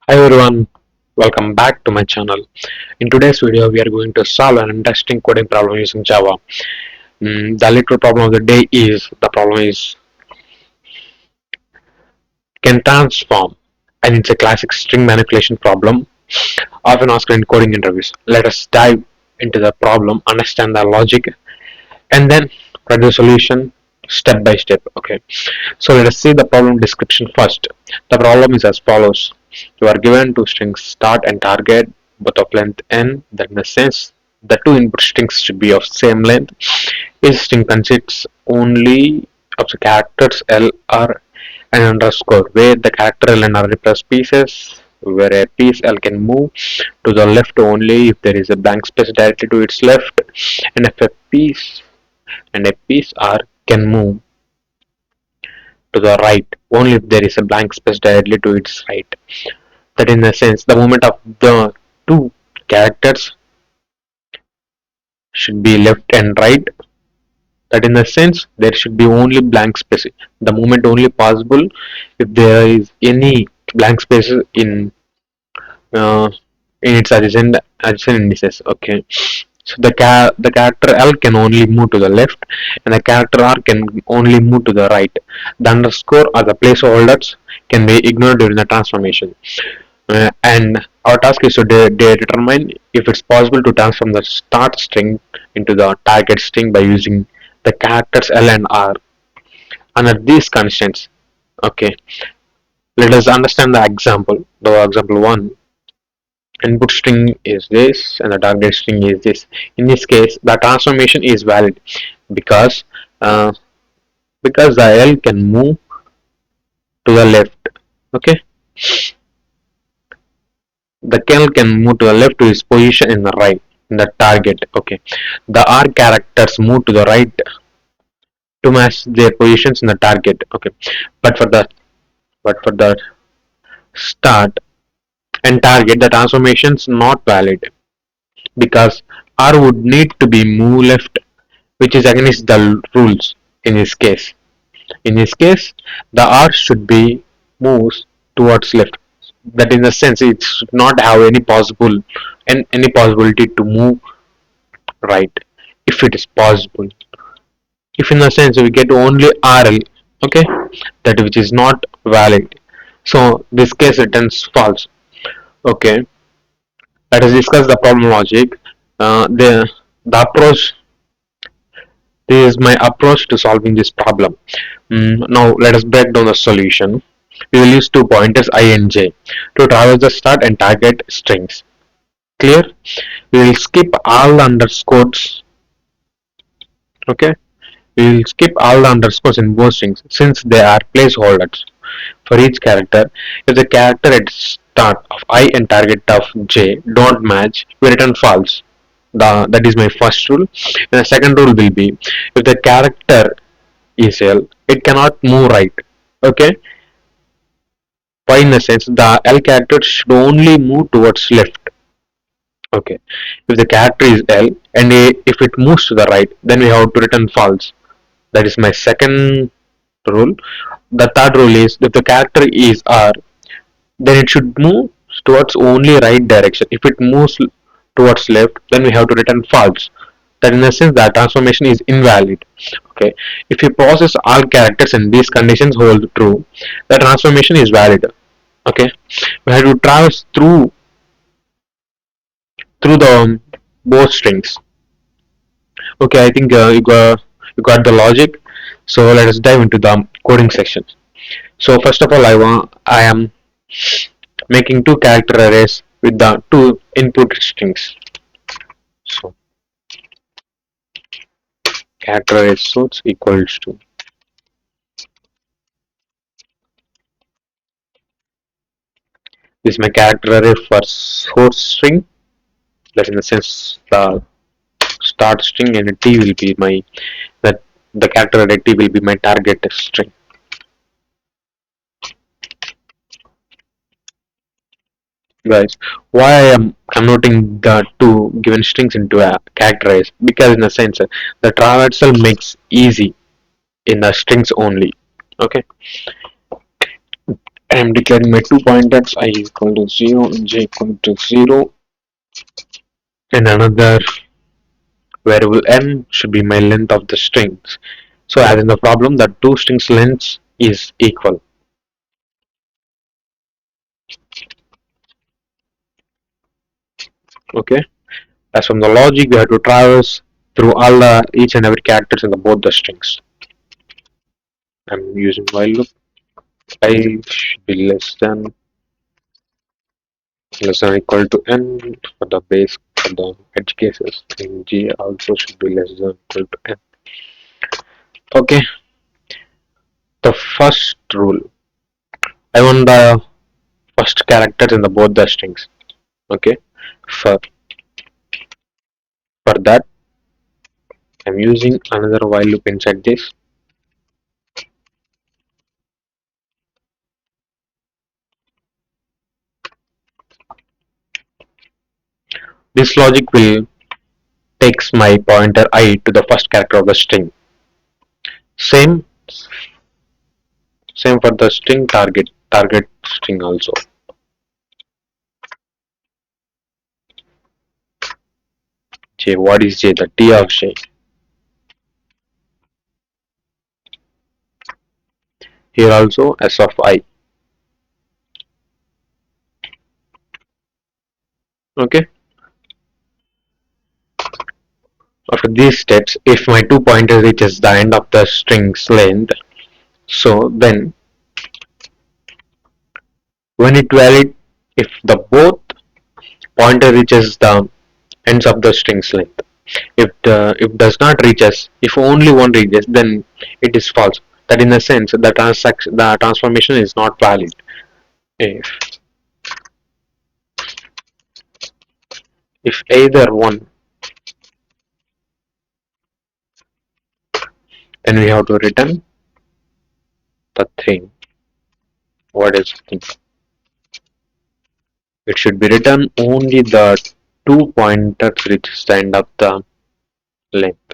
Hi everyone, welcome back to my channel. In today's video, we are going to solve an interesting coding problem using Java. The literal problem of the day is can transform, and it's a classic string manipulation problem, often asked in coding interviews. Let us dive into the problem, understand the logic, and then write the solution step by step. Okay, so let us see the problem description first. The problem is as follows: you are given two strings start and target, both of length n. That in the sense the two input strings should be of same length. Each string consists only of the characters L, R, and underscore, where the character L and R replace pieces, where a piece L can move to the left only if there is a blank space directly to its left, and if a piece R can move to the right only if there is a blank space directly to its right. That in a sense, the movement of the two characters should be left and right. That in a sense, there should be only blank space. The movement only possible if there is any blank space uh, in its adjacent indices. Okay. So the character L can only move to the left, and the character R can only move to the right. The underscore or the placeholders can be ignored during the transformation. And our task is to determine if it's possible to transform the start string into the target string by using the characters L and R under these constraints. Okay, let us understand the example. The example one: input string is this and the target string is this. In this case, the transformation is valid because uh, because the L can move to the left. Okay, the L can move to the left to its position in the right in the target. Okay, the R characters move to the right to match their positions in the target. Okay, but for the start and target, the transformations not valid because R would need to be moved left, which is against the rules in this case. In this case, the R should be moves towards left. That in the sense it should not have any possibility to move right if it is possible. If in the sense we get only RL, okay, that which is not valid. So this case returns false. Okay, let us discuss the problem logic. The approach. This is my approach to solving this problem. Now let us break down the solution. We will use two pointers I and j to traverse the start and target strings. Clear? We will skip all the underscores. Okay. We will skip all the underscores in both strings since they are placeholders for each character. If the character at start of I and target of j don't match, we return false. That is my first rule. And the second rule will be if the character is L, it cannot move right. Okay. Why in a sense the L character should only move towards left. Okay. If the character is L and if it moves to the right, then we have to return false. That is my second rule. The third rule is if the character is R, then it should move towards only right direction. If it moves towards left, then we have to return false. That in a sense that transformation is invalid. Okay. If you process all characters and these conditions hold true, the transformation is valid. Okay. We have to traverse through the both strings. Okay, I think you got the logic. So let us dive into the coding section. So first of all, I am making two character arrays with the two input strings. So character array source equals to this is my character array for source string. That in the sense the start string and t will be my that the character array t will be my target string. Guys, why I am converting the two given strings into a character arrays? Because in a sense the traversal makes easy in the strings only. Okay, I am declaring my two pointers I is equal to 0 and j equal to 0, and another variable n should be my length of the strings. So as in the problem, the two strings lengths is equal. Okay. As from the logic, we have to traverse through all the each and every characters in the both the strings. I'm using while loop. I should be less than or equal to n for the base for the edge cases, and g also should be less than or equal to n. Okay. The first rule. I want the first characters in the both the strings. Okay. For for that, I'm using another while loop inside this. This logic will takes my pointer I to the first character of the string. Same same for the string target string also. J, what is J? The T of J. Here also S of I. Okay. After these steps, if my two pointers reaches the end of the string's length, so then when it valid, if the both pointer reaches the ends of the string's length. If does not reaches, if only one reaches, then it is false. That in a sense the transformation is not valid. If either one, then we have to return the thing. What is the thing? It should be written only the two pointers reaches the end of the length.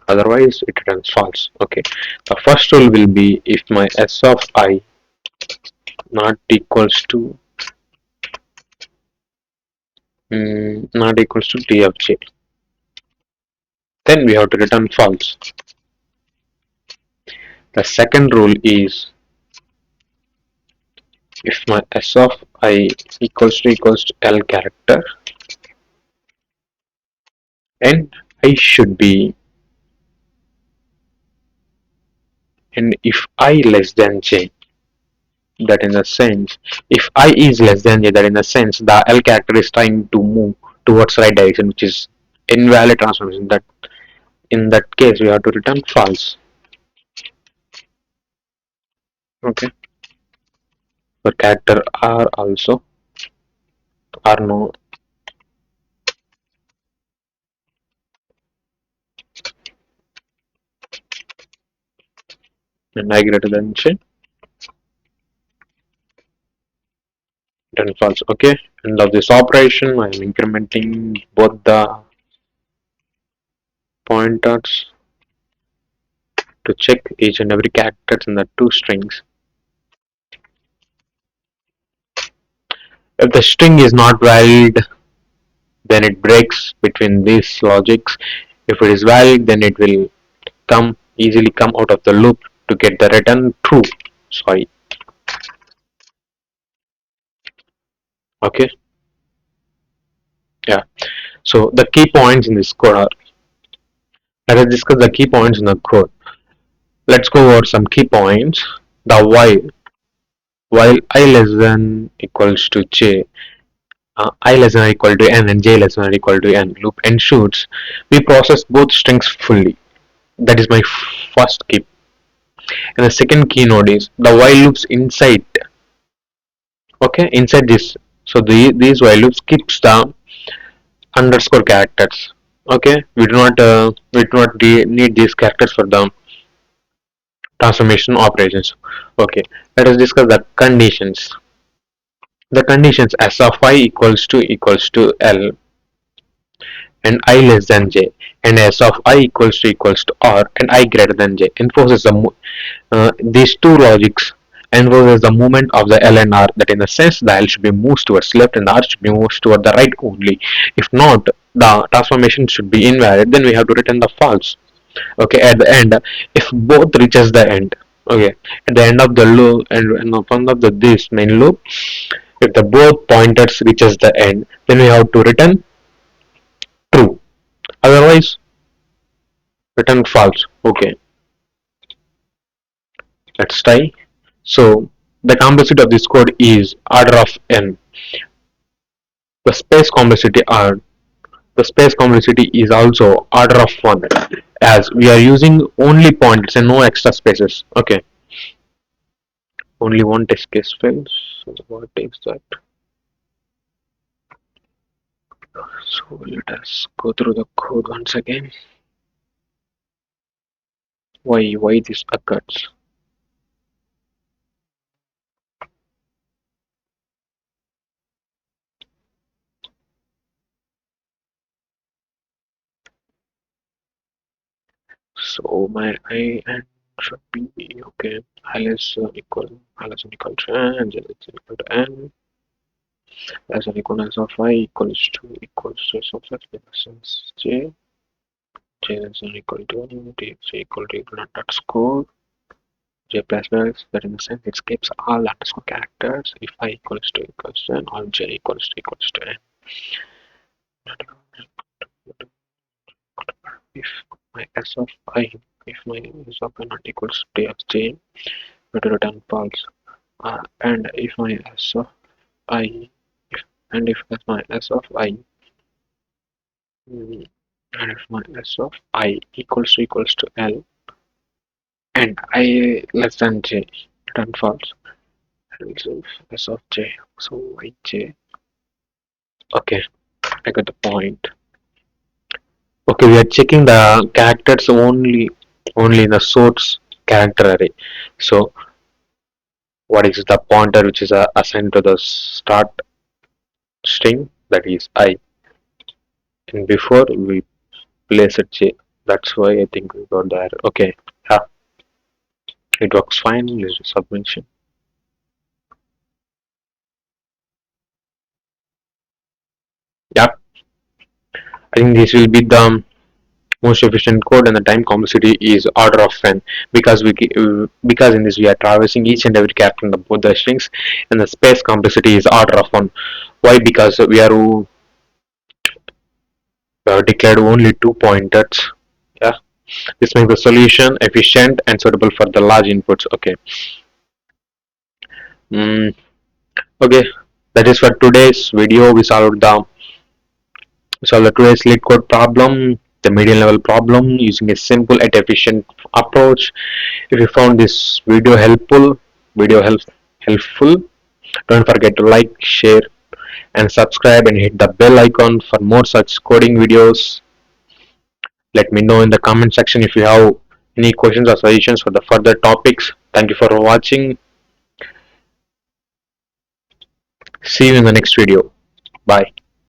Otherwise, it returns false. Okay. The first rule will be if my s of I not equals to not equals to t of j, then we have to return false. The second rule is if my s of I equals to l character, and I should be, and if I less than j, that in a sense, if I is less than j, that in a sense the L character is trying to move towards right direction, which is invalid transformation. That in that case we have to return false. Okay. For character R also, R no, and I greater than j, return false. Okay. End of this operation, I am incrementing both the pointers to check each and every character in the two strings. If the string is not valid, then it breaks between these logics. If it is valid, then it will easily come out of the loop to get the return true. Sorry. Okay. Yeah. So the key points in this code are, let us discuss the key points in the code. Let's go over some key points. The while I less than equals to j, I less than or equal to n and j less than or equal to n loop ensures we process both strings fully. That is my first key. And the second key node is the while loops inside. Okay, inside this. So these while loops keeps the underscore characters. Okay, we do not need these characters for the transformation operations. Okay, let us discuss the conditions. The conditions s of I equals to l and I less than j, and s of I equals to r and I greater than j enforces these two logics enforces the movement of the L and R, that in the sense the L should be moved towards left and the R should be moved toward the right only. If not, the transformation should be invalid, then we have to return the false. Okay, at the end, if both reaches the end, okay, at the end of the loop and front of the this main loop, if the both pointers reaches the end, then we have to return true. Otherwise, return false. Okay, let's try. So the complexity of this code is order of n. The space complexity are the space complexity is also order of 1, as we are using only pointers and no extra spaces. Okay, only one test case fails. So what is that? So let us go through the code once again. Why this occurs? So my I and should be okay. L is equal to n, and J is equal to n. As an equal of I equals to so such since J is equal to D is equal to underscore J plus plus, that in the sense it skips all underscore characters if I equals to n or J equals to n. If my s of I, if my s of I not equals to of J, we to return false. And if my s of I, and if my s of I, mm, and if my s of I equals to L, and I less than J, return false. And so s of J, so ij. Okay, I got the point. Okay, we are checking the characters only in the source character array. So what is the pointer which is assigned to the start string, that is I, and before we place it J. That's why I think we got the error. Okay, yeah, it works fine. Let's do submission. Yeah, I think this will be the most efficient code, and the time complexity is order of n, because because in this we are traversing each and every character in both the strings, and the space complexity is order of 1. Why? Because we have declared only two pointers. Yeah, this makes the solution efficient and suitable for the large inputs. Okay. mm, okay, that is for today's video. We solved the today's lead code problem, the medium level problem, using a simple and efficient approach. If you found this video helpful, don't forget to like, share, and subscribe, and hit the bell icon for more such coding videos. Let me know in the comment section if you have any questions or suggestions for the further topics. Thank you for watching. See you in the next video. Bye.